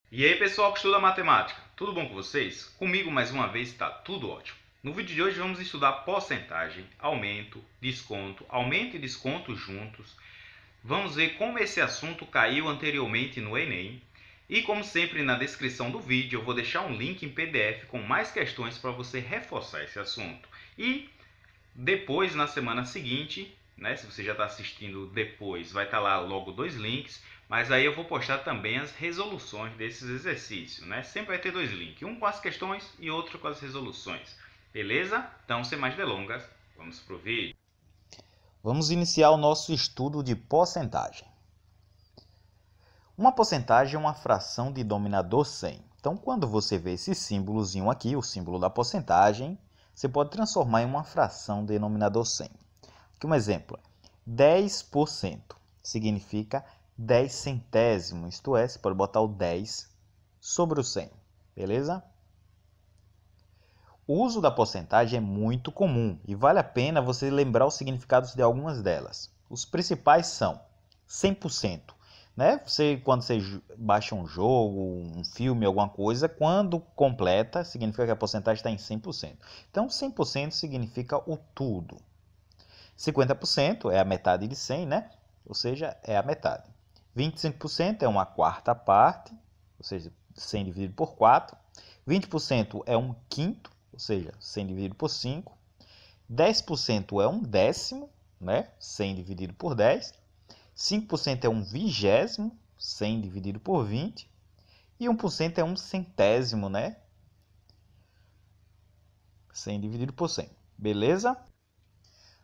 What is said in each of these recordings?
E aí pessoal que estuda matemática, tudo bom com vocês? Comigo mais uma vez está tudo ótimo. No vídeo de hoje vamos estudar porcentagem, aumento e desconto juntos. Vamos ver como esse assunto caiu anteriormente no Enem. E como sempre na descrição do vídeo eu vou deixar um link em PDF com mais questões para você reforçar esse assunto. E depois, na semana seguinte, né, se você já está assistindo depois, vai estar lá logo dois links. Mas aí eu vou postar também as resoluções desses exercícios, né? Sempre vai ter dois links, um com as questões e outro com as resoluções. Beleza? Então, sem mais delongas, vamos para o vídeo. Vamos iniciar o nosso estudo de porcentagem. Uma porcentagem é uma fração de denominador 100. Então, quando você vê esse símbolozinho aqui, o símbolo da porcentagem, você pode transformar em uma fração de denominador 100. Aqui um exemplo, 10% significa 10 centésimos, isto é, você pode botar o 10 sobre o 100, beleza? O uso da porcentagem é muito comum e vale a pena você lembrar os significados de algumas delas. Os principais são 100%, né? Quando você baixa um jogo, um filme, alguma coisa, quando completa, significa que a porcentagem está em 100%. Então, 100% significa o tudo. 50% é a metade de 100, né? Ou seja, é a metade. 25% é uma quarta parte, ou seja, 100 dividido por 4. 20% é um quinto, ou seja, 100 dividido por 5. 10% é um décimo, né? 100 dividido por 10. 5% é um vigésimo, 100 dividido por 20. E 1% é um centésimo, né? 100 dividido por 100. Beleza?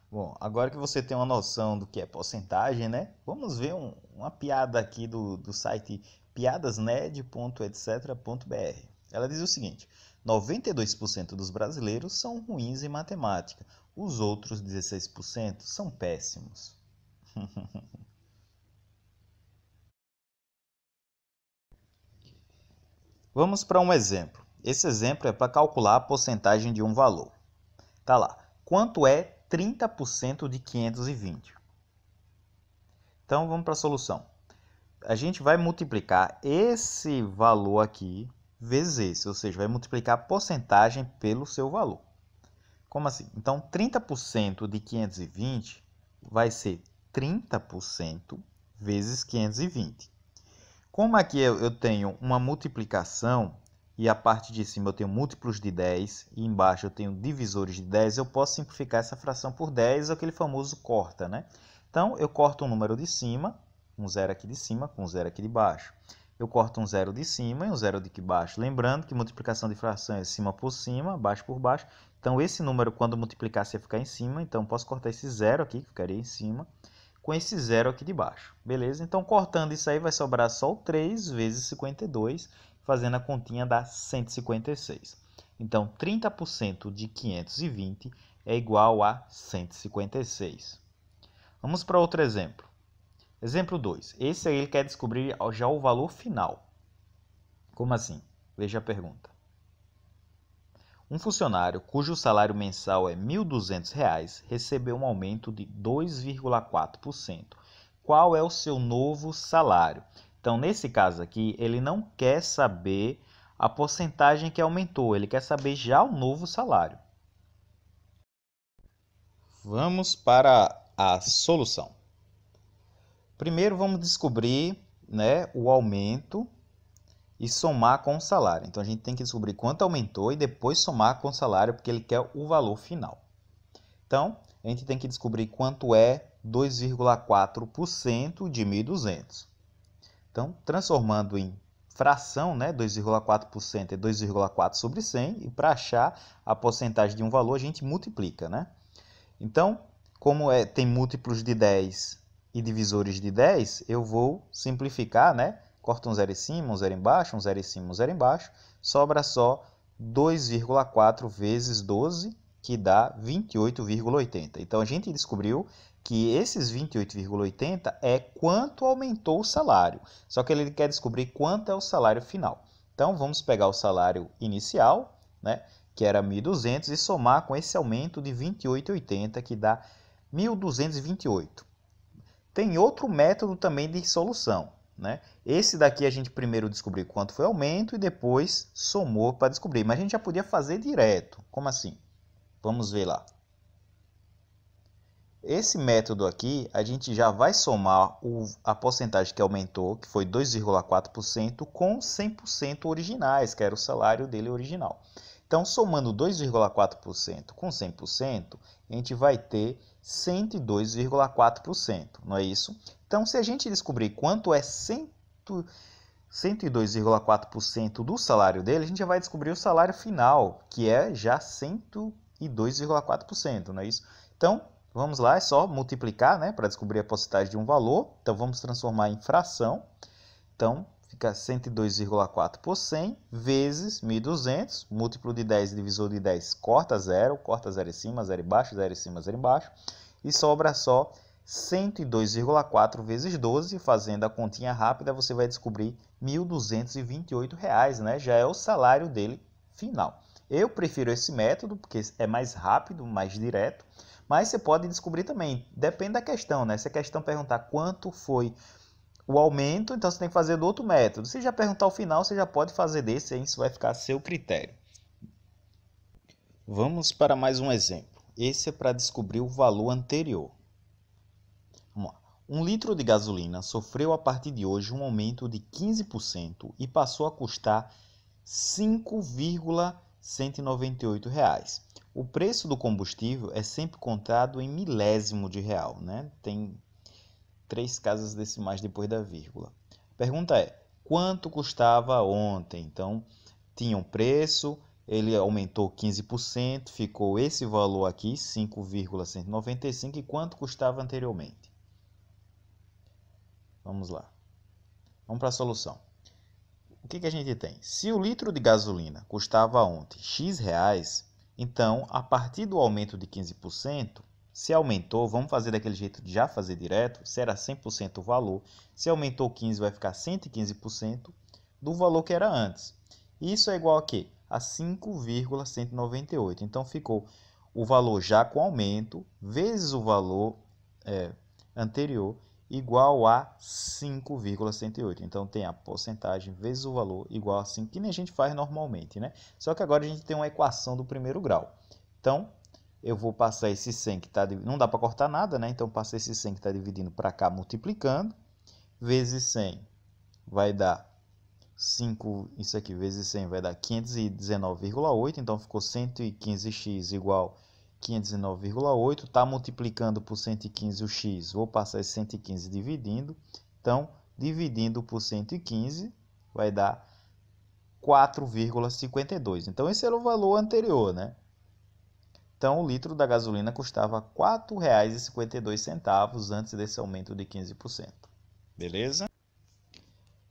Bom, agora que você tem uma noção do que é porcentagem, né? Vamos ver uma piada aqui do site piadasned.etc.br. Ela diz o seguinte: 92% dos brasileiros são ruins em matemática, os outros 16% são péssimos. Vamos para um exemplo. Esse exemplo é para calcular a porcentagem de um valor. Tá lá. Quanto é 30% de 520? Então vamos para a solução. A gente vai multiplicar esse valor aqui vezes esse, ou seja, vai multiplicar a porcentagem pelo seu valor. Como assim? Então, 30% de 520 vai ser 30% vezes 520. Como aqui eu tenho uma multiplicação e a parte de cima eu tenho múltiplos de 10 e embaixo eu tenho divisores de 10, eu posso simplificar essa fração por 10, aquele famoso corta, né? Então, eu corto um número de cima, um zero aqui de cima com um zero aqui de baixo. Eu corto um zero de cima e um zero de aqui de baixo. Lembrando que multiplicação de fração é cima por cima, baixo por baixo. Então, esse número, quando multiplicar, você vai ficar em cima. Então, posso cortar esse zero aqui, que ficaria em cima, com esse zero aqui de baixo. Beleza? Então, cortando isso aí, vai sobrar só o 3 vezes 52, fazendo a continha dá 156. Então, 30% de 520 é igual a 156. Vamos para outro exemplo. Exemplo 2. Esse aí ele quer descobrir já o valor final. Como assim? Veja a pergunta. Um funcionário cujo salário mensal é R$ 1.200 recebeu um aumento de 2,4%. Qual é o seu novo salário? Então, nesse caso aqui, ele não quer saber a porcentagem que aumentou, ele quer saber já o novo salário. Vamos para a solução. Primeiro vamos descobrir, né, o aumento e somar com o salário. Então a gente tem que descobrir quanto aumentou e depois somar com o salário, porque ele quer o valor final. Então, a gente tem que descobrir quanto é 2,4% de 1.200. Então, transformando em fração, né, 2,4% é 2,4 sobre 100, e para achar a porcentagem de um valor, a gente multiplica, né? Então, como tem múltiplos de 10 e divisores de 10, eu vou simplificar, né? Corta um zero em cima, um zero embaixo, um zero em cima, um zero embaixo. Sobra só 2,4 vezes 12, que dá 28,80. Então, a gente descobriu que esses 28,80 é quanto aumentou o salário. Só que ele quer descobrir quanto é o salário final. Então, vamos pegar o salário inicial, né, que era 1.200, e somar com esse aumento de 28,80, que dá 1.228. Tem outro método também de solução. né? Esse daqui a gente primeiro descobriu quanto foi o aumento e depois somou para descobrir. Mas a gente já podia fazer direto. Como assim? Vamos ver lá. Esse método aqui, a gente já vai somar a porcentagem que aumentou, que foi 2,4%, com 100% originais, que era o salário dele original. Então, somando 2,4% com 100%, a gente vai ter 102,4%, não é isso? Então, se a gente descobrir quanto é 102,4% do salário dele, a gente já vai descobrir o salário final, que é já 102,4%, não é isso? Então, vamos lá, é só multiplicar, né, para descobrir a porcentagem de um valor. Então, vamos transformar em fração. Então, fica 102,4 por 100 vezes 1.200. Múltiplo de 10, divisor de 10, corta 0 em cima, 0 embaixo, 0 em cima, 0 embaixo. E sobra só 102,4 vezes 12. Fazendo a continha rápida, você vai descobrir R$ 1.228, né? Já é o salário dele final. Eu prefiro esse método porque é mais rápido, mais direto. Mas você pode descobrir também, depende da questão, né? Se a questão perguntar quanto foi o aumento, então você tem que fazer do outro método. Se já perguntar o final, você já pode fazer desse, aí isso vai ficar a seu critério. Vamos para mais um exemplo. Esse é para descobrir o valor anterior. Vamos lá. 1 litro de gasolina sofreu a partir de hoje um aumento de 15% e passou a custar R$ 5,198. O preço do combustível é sempre contado em milésimo de real, né? Tem 3 casas decimais depois da vírgula. A pergunta é, quanto custava ontem? Então, tinha um preço, ele aumentou 15%, ficou esse valor aqui, 5,195, e quanto custava anteriormente? Vamos lá. Vamos para a solução. O que a gente tem? Se o litro de gasolina custava ontem X reais, então, a partir do aumento de 15%, se aumentou, vamos fazer daquele jeito de já fazer direto, se era 100% o valor, se aumentou 15%, vai ficar 115% do valor que era antes. Isso é igual a quê? A 5,198. Então, ficou o valor já com aumento, vezes o valor anterior, igual a 5,108. Então, tem a porcentagem vezes o valor igual a 5, que nem a gente faz normalmente, né? Só que agora a gente tem uma equação do primeiro grau. Então, eu vou passar esse 100 que está... Não dá para cortar nada, né? Então, passei esse 100 que está dividindo para cá, multiplicando. Vezes 100 vai dar 5... Isso aqui, vezes 100 vai dar 519,8. Então, ficou 115x igual 509,8, está multiplicando por 115 o x, vou passar esse 115 dividindo, então, dividindo por 115, vai dar 4,52. Então, esse era o valor anterior, né? Então, o litro da gasolina custava R$ 4,52 antes desse aumento de 15%. Beleza?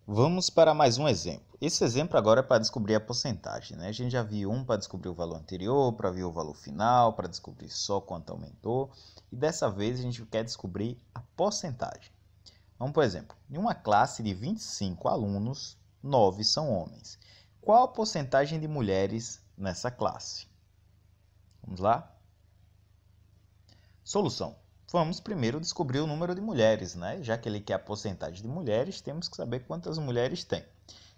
Vamos para mais um exemplo. Esse exemplo agora é para descobrir a porcentagem, né? A gente já viu um para descobrir o valor anterior, para ver o valor final, para descobrir só quanto aumentou. E dessa vez a gente quer descobrir a porcentagem. Vamos, por exemplo, em uma classe de 25 alunos, 9 são homens. Qual a porcentagem de mulheres nessa classe? Vamos lá? Solução. Vamos primeiro descobrir o número de mulheres, né? Já que ele quer a porcentagem de mulheres, temos que saber quantas mulheres tem.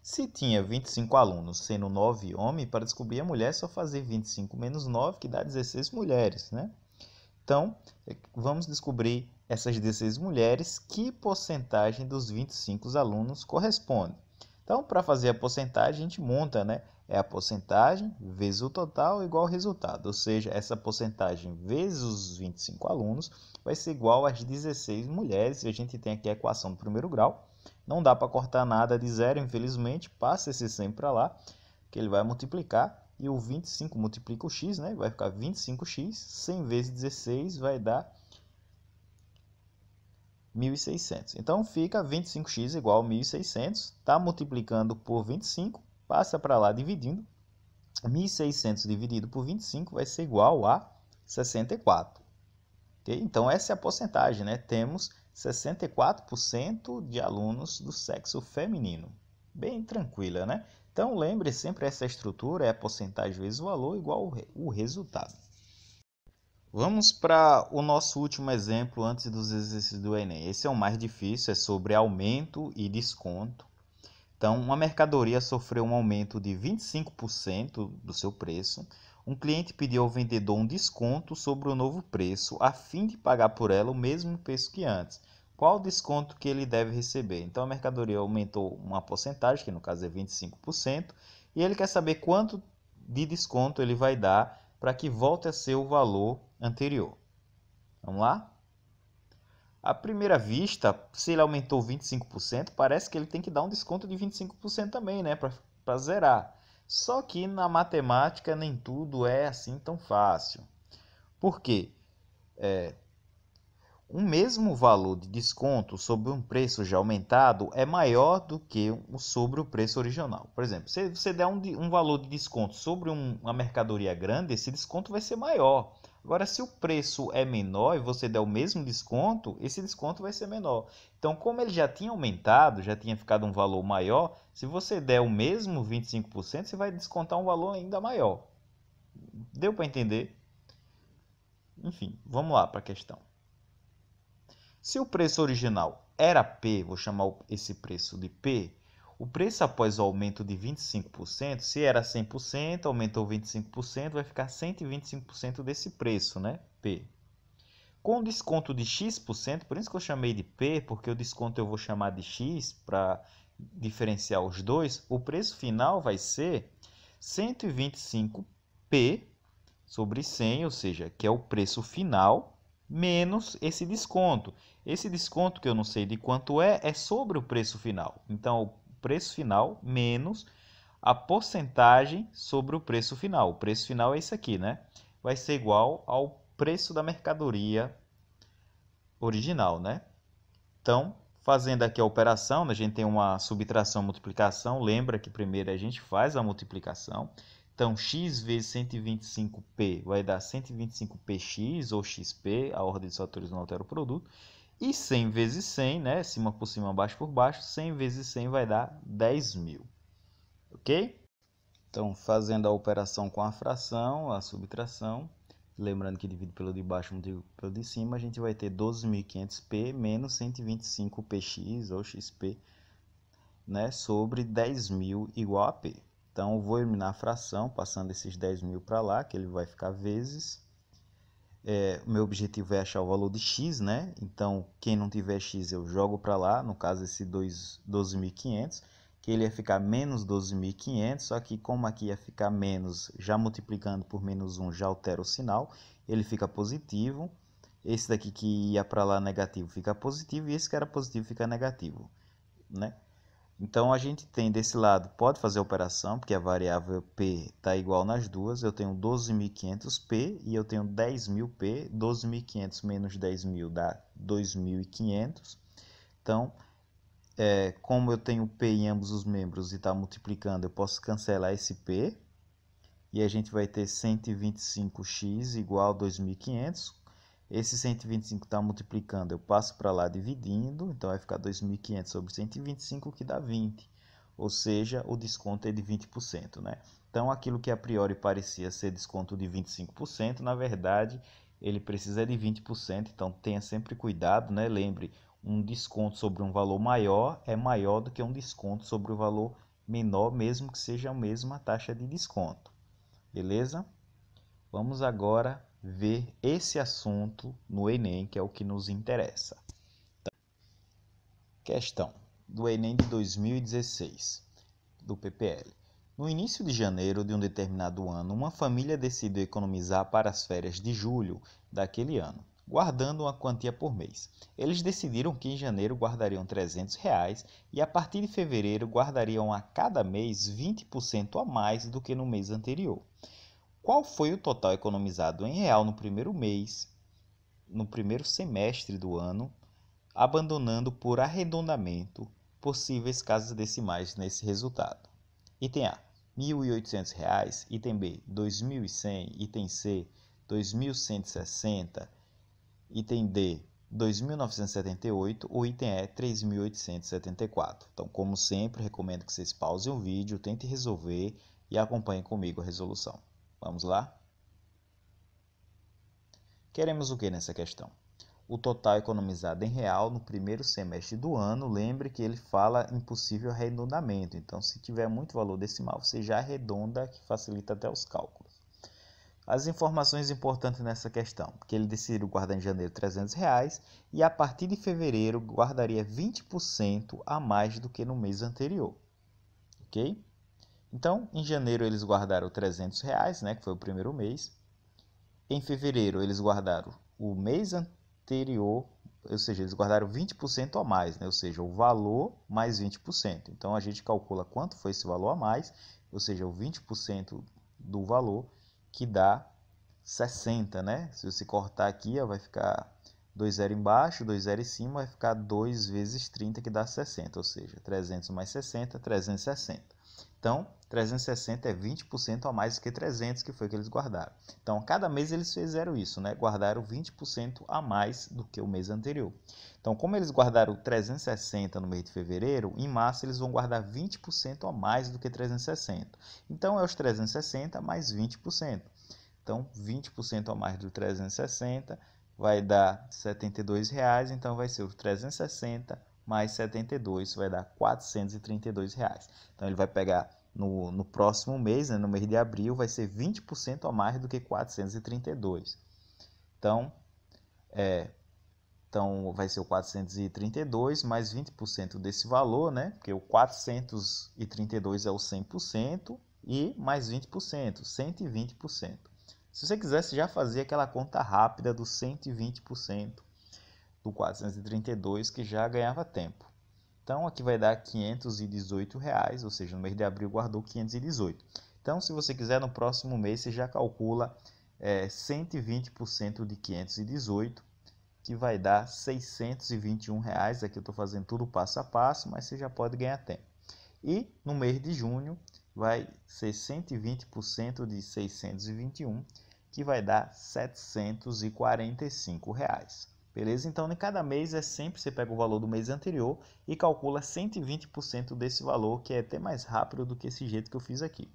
Se tinha 25 alunos, sendo 9 homens, para descobrir a mulher é só fazer 25 menos 9, que dá 16 mulheres, né? Então, vamos descobrir essas 16 mulheres, que porcentagem dos 25 alunos corresponde. Então, para fazer a porcentagem, a gente monta, né? É a porcentagem vezes o total igual ao resultado. Ou seja, essa porcentagem vezes os 25 alunos vai ser igual às 16 mulheres. E a gente tem aqui a equação do primeiro grau. Não dá para cortar nada de zero, infelizmente. Passa esse 100 para lá, que ele vai multiplicar. E o 25 multiplica o x, né? Vai ficar 25x. 100 vezes 16 vai dar 1.600. Então, fica 25x igual a 1.600. Está multiplicando por 25. Passa para lá dividindo. 1.600 dividido por 25 vai ser igual a 64. Okay? Então, essa é a porcentagem, né? Temos 64% de alunos do sexo feminino. Bem tranquila, né? Então, lembre sempre essa estrutura, é a porcentagem vezes o valor igual ao resultado. Vamos para o nosso último exemplo antes dos exercícios do Enem. Esse é o mais difícil, é sobre aumento e desconto. Então, uma mercadoria sofreu um aumento de 25% do seu preço. Um cliente pediu ao vendedor um desconto sobre o novo preço, a fim de pagar por ela o mesmo preço que antes. Qual o desconto que ele deve receber? Então, a mercadoria aumentou uma porcentagem, que no caso é 25%, e ele quer saber quanto de desconto ele vai dar para que volte a ser o valor anterior. Vamos lá? À primeira vista, se ele aumentou 25%, parece que ele tem que dar um desconto de 25% também, né, para zerar. Só que na matemática nem tudo é assim tão fácil. Por quê? O mesmo valor de desconto sobre um preço já aumentado é maior do que o sobre o preço original. Por exemplo, se você der um valor de desconto sobre uma mercadoria grande, esse desconto vai ser maior. Agora, se o preço é menor e você der o mesmo desconto, esse desconto vai ser menor. Então, como ele já tinha aumentado, já tinha ficado um valor maior, se você der o mesmo 25%, você vai descontar um valor ainda maior. Deu para entender? Enfim, vamos lá para a questão. Se o preço original era P, vou chamar esse preço de P, o preço após o aumento de 25%, se era 100%, aumentou 25%, vai ficar 125% desse preço, né? P. Com desconto de X%, por isso que eu chamei de P, porque o desconto eu vou chamar de X para diferenciar os dois, o preço final vai ser 125P sobre 100, ou seja, que é o preço final, menos esse desconto. Esse desconto que eu não sei de quanto é sobre o preço final. Então, o preço final menos a porcentagem sobre o preço final. O preço final é isso aqui, né? Vai ser igual ao preço da mercadoria original, né? Então, fazendo aqui a operação, a gente tem uma subtração, multiplicação. Lembra que primeiro a gente faz a multiplicação. Então, x vezes 125p vai dar 125px ou xp, a ordem dos fatores não altera o produto. E 100 vezes 100, né? Cima por cima, baixo por baixo, 100 vezes 100 vai dar 10.000. Ok? Então, fazendo a operação com a fração, a subtração, lembrando que divide pelo de baixo, multiplica pelo de cima, a gente vai ter 12.500p menos 125px ou xp, né, sobre 10.000 igual a p. Então, eu vou eliminar a fração, passando esses 10.000 para lá, que ele vai ficar vezes. O meu objetivo é achar o valor de x, né? Então, quem não tiver x, eu jogo para lá, no caso, esse 12.500, que ele ia ficar menos 12.500, só que como aqui ia ficar menos, já multiplicando por menos 1, já altera o sinal, ele fica positivo. Esse daqui que ia para lá negativo fica positivo, e esse que era positivo fica negativo, né? Então, a gente tem desse lado, pode fazer a operação, porque a variável P está igual nas duas. Eu tenho 12.500P e eu tenho 10.000P. 12.500 menos 10.000 dá 2.500. Então, como eu tenho P em ambos os membros e está multiplicando, eu posso cancelar esse P. E a gente vai ter 125x igual a 2.500. Esse 125 está multiplicando, eu passo para lá dividindo, então vai ficar 2.500 sobre 125, que dá 20. Ou seja, o desconto é de 20%, né? Então, aquilo que a priori parecia ser desconto de 25%, na verdade, ele precisa de 20%, então tenha sempre cuidado, né? Lembre, um desconto sobre um valor maior é maior do que um desconto sobre o valor menor, mesmo que seja a mesma taxa de desconto. Beleza? Vamos agora ver esse assunto no Enem, que é o que nos interessa. Questão do Enem de 2016, do PPL. No início de janeiro de um determinado ano, uma família decidiu economizar para as férias de julho daquele ano, guardando uma quantia por mês. Eles decidiram que em janeiro guardariam R$300 e a partir de fevereiro guardariam a cada mês 20% a mais do que no mês anterior. Qual foi o total economizado em real no primeiro mês, no primeiro semestre do ano, abandonando por arredondamento possíveis casas decimais nesse resultado? Item A, R$ 1.800, item B, 2.100, item C, 2.160, item D, 2.978 ou item E, 3.874. Então, como sempre, recomendo que vocês pausem o vídeo, tentem resolver e acompanhem comigo a resolução. Vamos lá? Queremos o que nessa questão? O total economizado em real no primeiro semestre do ano. Lembre que ele fala em possível arredondamento. Então, se tiver muito valor decimal, você já arredonda, que facilita até os cálculos. As informações importantes nessa questão, que ele decidiu guardar em janeiro R$300 e a partir de fevereiro guardaria 20% a mais do que no mês anterior. Ok? Então, em janeiro eles guardaram R$300, né, que foi o primeiro mês. Em fevereiro eles guardaram o mês anterior, ou seja, eles guardaram 20% a mais, né? Ou seja, o valor mais 20%. Então a gente calcula quanto foi esse valor a mais, ou seja, o 20% do valor, que dá 60, né? Se você cortar aqui, ó, vai ficar 2 zero embaixo, 2 zero em cima, vai ficar 2 vezes 30, que dá 60, ou seja, 300 mais 60, 360. Então, 360 é 20% a mais do que 300, que foi que eles guardaram. Então, cada mês eles fizeram isso, né? Guardaram 20% a mais do que o mês anterior. Então, como eles guardaram 360 no mês de fevereiro, em março eles vão guardar 20% a mais do que 360. Então, é os 360 mais 20%. Então, 20% a mais do 360 vai dar R$72, então vai ser os 360 mais 72, vai dar R$432. Então, ele vai pegar no próximo mês, né, no mês de abril, vai ser 20% a mais do que 432. Então, vai ser o 432 mais 20% desse valor, né? Porque o 432 é o 100% e mais 20%, 120%. Se você quisesse já fazer aquela conta rápida do 120% do 432, que já ganhava tempo. Então, aqui vai dar R$518, ou seja, no mês de abril guardou 518. Então, se você quiser, no próximo mês, você já calcula 120% de 518, que vai dar R$621. Aqui eu estou fazendo tudo passo a passo, mas você já pode ganhar tempo. E no mês de junho vai ser 120% de 621, que vai dar R$745. Beleza? Então, em cada mês sempre você pega o valor do mês anterior e calcula 120% desse valor, que é até mais rápido do que esse jeito que eu fiz aqui.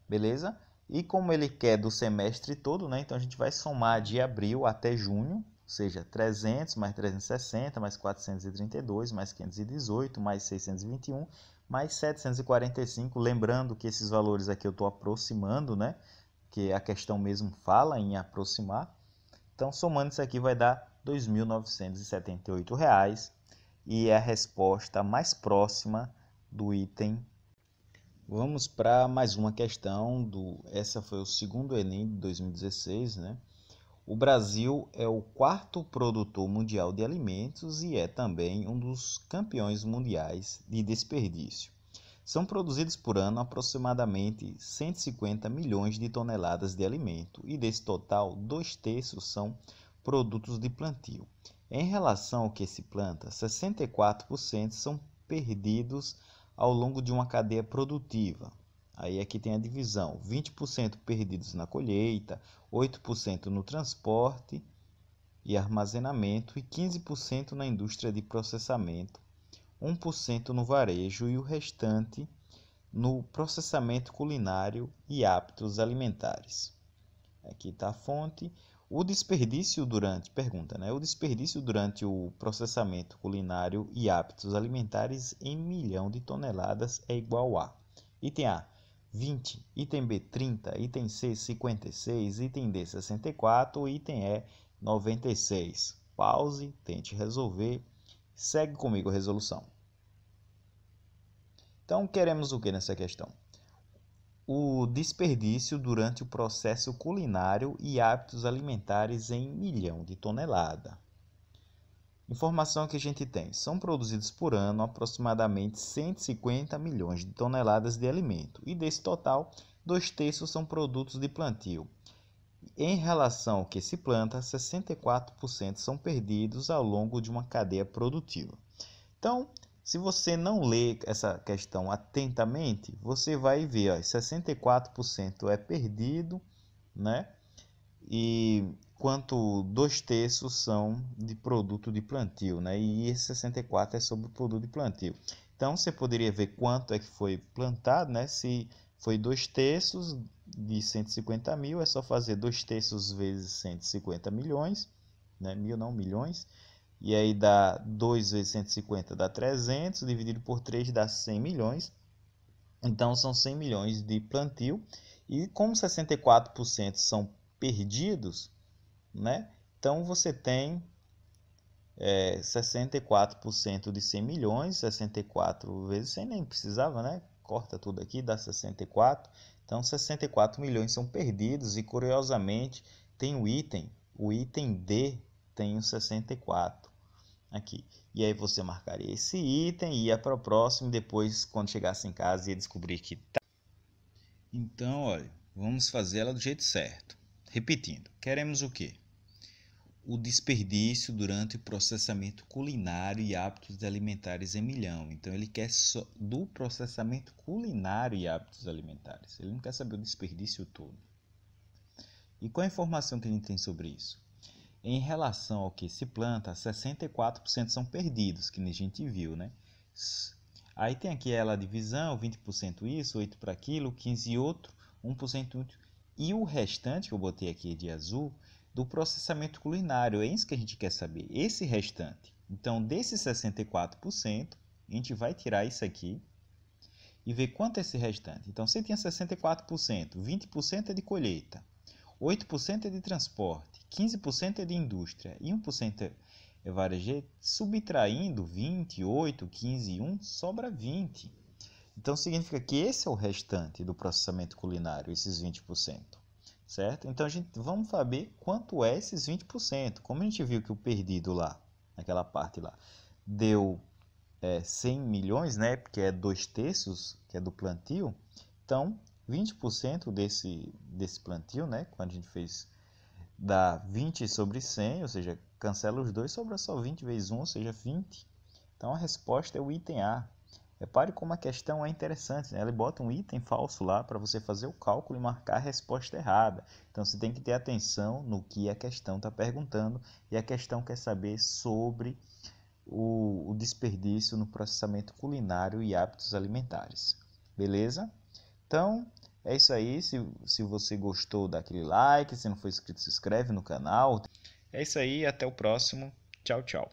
Beleza? E como ele quer do semestre todo, né? Então a gente vai somar de abril até junho, ou seja, 300 mais 360 mais 432 mais 518 mais 621 mais 745. Lembrando que esses valores aqui eu estou aproximando, né? Que a questão mesmo fala em aproximar. Então, somando isso aqui vai dar R$2.978 e é a resposta mais próxima do item. Vamos para mais uma questão. Essa foi o segundo Enem de 2016, né? O Brasil é o quarto produtor mundial de alimentos e é também um dos campeões mundiais de desperdício. São produzidos por ano aproximadamente 150 milhões de toneladas de alimento e desse total, 2/3 são produtos de plantio. Em relação ao que se planta, 64% são perdidos ao longo de uma cadeia produtiva. Aí aqui tem a divisão, 20% perdidos na colheita, 8% no transporte e armazenamento e 15% na indústria de processamento, 1% no varejo e o restante no processamento culinário e hábitos alimentares. Aqui está a fonte. O desperdício durante o processamento culinário e hábitos alimentares em milhão de toneladas é igual a item A, 20, item B, 30, item C, 56, item D, 64, item E, 96. Pause, tente resolver. Segue comigo a resolução. Então, queremos o que nessa questão? O desperdício durante o processo culinário e hábitos alimentares em milhão de tonelada. Informação que a gente tem: são produzidos por ano aproximadamente 150 milhões de toneladas de alimento e desse total, 2/3 são produtos de plantio. Em relação ao que se planta, 64% são perdidos ao longo de uma cadeia produtiva. Então, se você não ler essa questão atentamente, você vai ver, ó, 64% é perdido, né? E quanto 2/3 são de produto de plantio, né? E esse 64 é sobre o produto de plantio. Então, você poderia ver quanto é que foi plantado, né? Se foi 2/3 de 150 mil, é só fazer 2/3 vezes 150 milhões, né? Mil não, milhões. E aí dá 2 vezes 150 dá 300, dividido por 3 dá 100 milhões. Então são 100 milhões de plantio. E como 64% são perdidos, né? Então você tem 64% de 100 milhões, 64 vezes 100 nem precisava, né? Corta tudo aqui, dá 64. Então 64 milhões são perdidos e curiosamente tem o item D tem o 64 aqui. E aí você marcaria esse item, ia para o próximo e depois quando chegasse em casa ia descobrir que tá. Então, olha, vamos fazer ela do jeito certo. Repetindo, queremos o quê? O desperdício durante o processamento culinário e hábitos alimentares em milhão. Então ele quer só do processamento culinário e hábitos alimentares. Ele não quer saber o desperdício todo. E qual a informação que a gente tem sobre isso? Em relação ao que se planta, 64% são perdidos, que a gente viu, né? Aí tem aqui a divisão, 20% isso, 8% para aquilo, 15% outro, 1% outro. E o restante, que eu botei aqui de azul, do processamento culinário. É isso que a gente quer saber, esse restante. Então, desses 64%, a gente vai tirar isso aqui e ver quanto é esse restante. Então, se tinha 64%, 20% é de colheita, 8% é de transporte, 15% é de indústria e 1% é varejo, subtraindo 28, 15 e 1, sobra 20. Então, significa que esse é o restante do processamento culinário, esses 20%. Certo? Então, vamos saber quanto é esses 20%. Como a gente viu que o perdido lá, naquela parte lá, deu 100 milhões, né? Porque é 2/3, que é do plantio. Então, 20% desse plantio, né? Quando a gente fez, dá 20 sobre 100, ou seja, cancela os dois, sobra só 20 vezes 1, ou seja, 20. Então, a resposta é o item A. Repare como a questão é interessante, né? Ele bota um item falso lá para você fazer o cálculo e marcar a resposta errada. Então você tem que ter atenção no que a questão está perguntando, e a questão quer saber sobre o desperdício no processamento culinário e hábitos alimentares. Beleza? Então é isso aí. Se você gostou, dá aquele like. Se não for inscrito, se inscreve no canal. É isso aí. Até o próximo. Tchau, tchau.